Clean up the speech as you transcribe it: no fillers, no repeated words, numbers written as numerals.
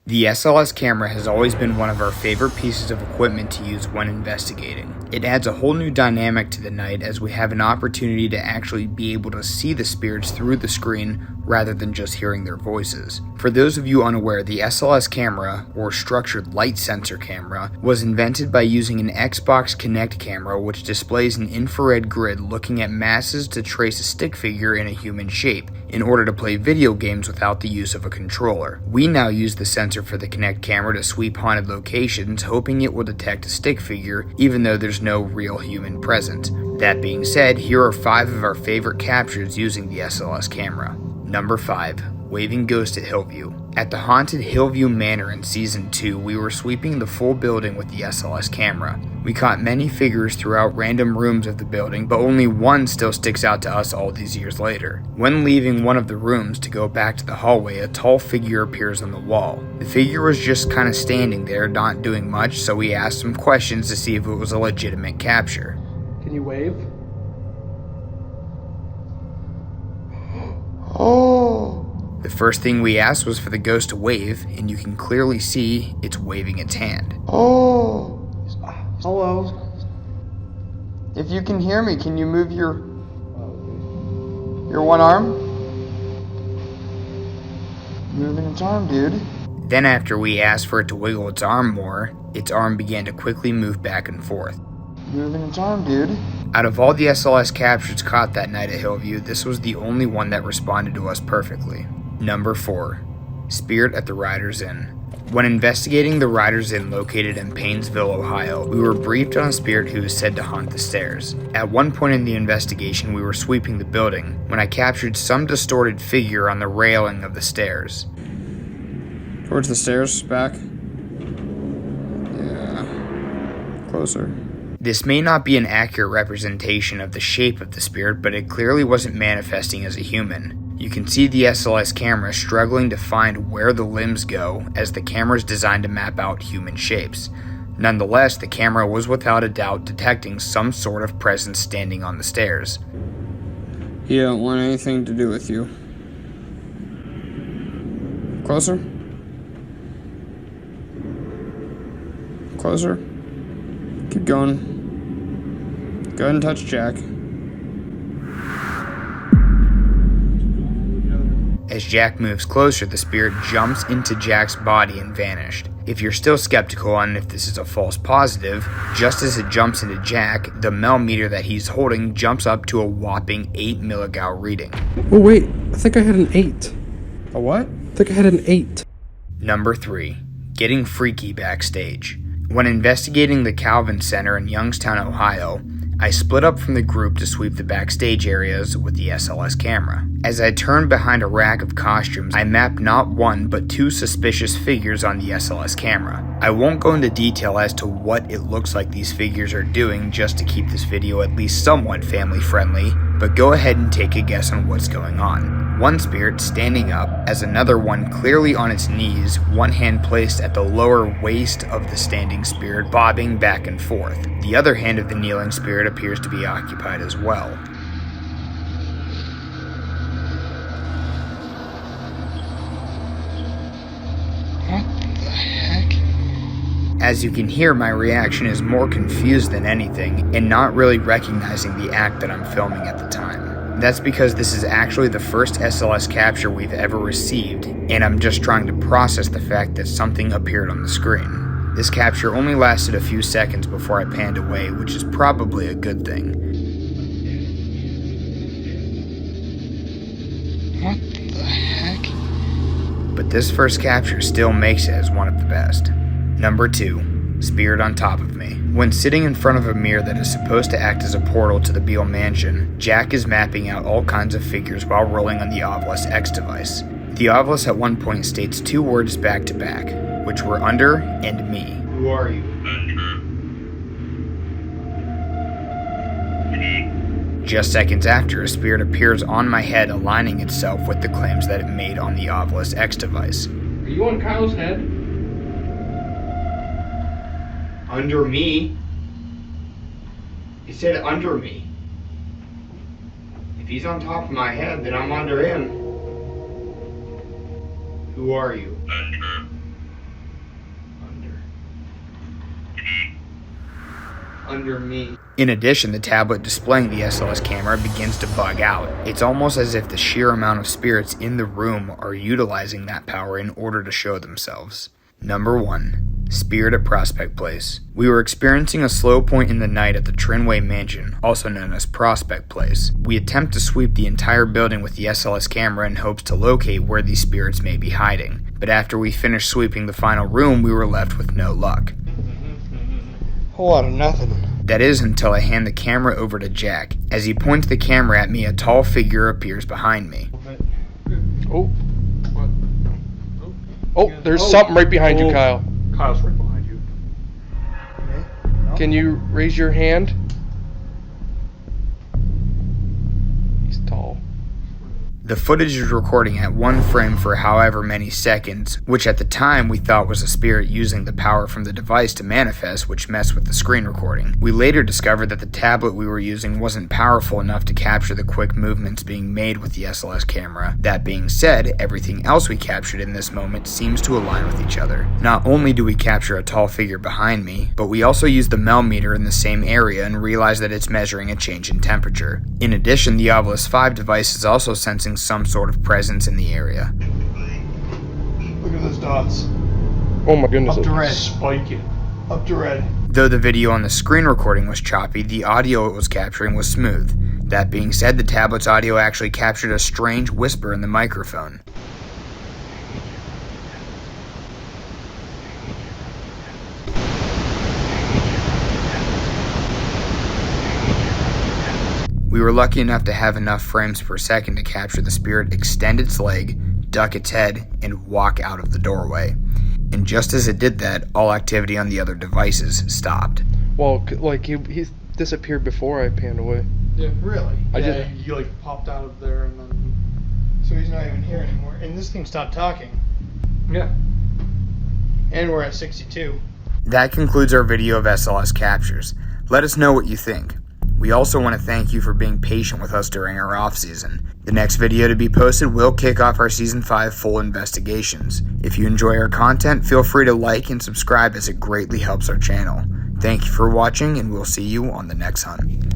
The SLS camera has always been one of our favorite pieces of equipment to use when investigating. It adds a whole new dynamic to the night as we have an opportunity to actually be able to see the spirits through the screen rather than just hearing their voices. For those of you unaware, the SLS camera, or structured light sensor camera, was invented by using an Xbox Kinect camera which displays an infrared grid looking at masses to trace a stick figure in a human shape, in order to play video games without the use of a controller. We now use the sensor for the Kinect camera to sweep haunted locations, hoping it will detect a stick figure even though there's no real human present. That being said, here are 5 of our favorite captures using the SLS camera. Number 5. Waving Ghost at Hillview. At the haunted Hillview Manor in Season 2, we were sweeping the full building with the SLS camera. We caught many figures throughout random rooms of the building, but only one still sticks out to us all these years later. When leaving one of the rooms to go back to the hallway, a tall figure appears on the wall. The figure was just kind of standing there, not doing much, so we asked some questions to see if it was a legitimate capture. Can you wave? Oh! The first thing we asked was for the ghost to wave, and you can clearly see it's waving its hand. Oh! Hello? If you can hear me, can you move your one arm? Moving its arm, dude. Then after we asked for it to wiggle its arm more, its arm began to quickly move back and forth. Moving its arm, dude. Out of all the SLS captures caught that night at Hillview, this was the only one that responded to us perfectly. Number 4. Spirit at the Riders Inn. When investigating the Riders Inn located in Paynesville, Ohio, we were briefed on a spirit who is said to haunt the stairs. At one point in the investigation, we were sweeping the building when I captured some distorted figure on the railing of the stairs. Towards the stairs, back. Yeah. Closer. This may not be an accurate representation of the shape of the spirit, but it clearly wasn't manifesting as a human. You can see the SLS camera struggling to find where the limbs go, as the camera is designed to map out human shapes. Nonetheless, the camera was without a doubt detecting some sort of presence standing on the stairs. He don't want anything to do with you. Closer? Closer? Keep going. Go ahead and touch Jack. As Jack moves closer, the spirit jumps into Jack's body and vanished. If you're still skeptical on if this is a false positive, just as it jumps into Jack, the Mel meter that he's holding jumps up to a whopping 8 milligauss reading. Oh wait, I think I had an 8. A what? I think I had an 8. Number 3. Getting freaky backstage. When investigating the Calvin Center in Youngstown, Ohio, I split up from the group to sweep the backstage areas with the SLS camera. As I turned behind a rack of costumes, I mapped not one but 2 suspicious figures on the SLS camera. I won't go into detail as to what it looks like these figures are doing just to keep this video at least somewhat family friendly, but go ahead and take a guess on what's going on. One spirit standing up, as another one clearly on its knees, one hand placed at the lower waist of the standing spirit, bobbing back and forth. The other hand of the kneeling spirit appears to be occupied as well. What the heck? As you can hear, my reaction is more confused than anything, and not really recognizing the act that I'm filming at the time. That's because this is actually the first SLS capture we've ever received, and I'm just trying to process the fact that something appeared on the screen. This capture only lasted a few seconds before I panned away, which is probably a good thing. What the heck? But this first capture still makes it as one of the best. Number 2. Spirit on top of me. When sitting in front of a mirror that is supposed to act as a portal to the Beal Mansion, Jack is mapping out all kinds of figures while rolling on the Ovilus X device. The Ovilus at one point states 2 words back to back, which were under and me. Who are you? Just seconds after, a spirit appears on my head, aligning itself with the claims that it made on the Ovilus X device. Are you on Kyle's head? Under me? He said under me. If he's on top of my head, then I'm under him. Who are you? under me. In addition, the tablet displaying the SLS camera begins to bug out. It's almost as if the sheer amount of spirits in the room are utilizing that power in order to show themselves. Number 1. Spirit at Prospect Place. We were experiencing a slow point in the night at the Trinway Mansion, also known as Prospect Place. We attempt to sweep the entire building with the SLS camera in hopes to locate where these spirits may be hiding. But after we finished sweeping the final room, we were left with no luck. Whole lot of nothing. That is until I hand the camera over to Jack. As he points the camera at me, a tall figure appears behind me. Oh. What? Oh, there's something right behind you, Kyle. Kyle's right behind you. Can you raise your hand? He's tall. The footage is recording at 1 frame for however many seconds, which at the time we thought was a spirit using the power from the device to manifest, which messed with the screen recording. We later discovered that the tablet we were using wasn't powerful enough to capture the quick movements being made with the SLS camera. That being said, everything else we captured in this moment seems to align with each other. Not only do we capture a tall figure behind me, but we also use the Mel meter in the same area and realize that it's measuring a change in temperature. In addition, the Ovilus 5 device is also sensing some sort of presence in the area. Look at those dots. Oh my goodness. Up to red. Spiking. Up to red. Though the video on the screen recording was choppy, the audio it was capturing was smooth. That being said, the tablet's audio actually captured a strange whisper in the microphone. We were lucky enough to have enough frames per second to capture the spirit extend its leg, duck its head, and walk out of the doorway. And just as it did that, all activity on the other devices stopped. Well, like he disappeared before I panned away. Yeah, really? I Yeah, did- you like popped out of there and then. So he's not even here anymore. And this thing stopped talking. Yeah. And we're at 62. That concludes our video of SLS captures. Let us know what you think. We also want to thank you for being patient with us during our off-season. The next video to be posted will kick off our Season 5 full investigations. If you enjoy our content, feel free to like and subscribe as it greatly helps our channel. Thank you for watching, and we'll see you on the next hunt.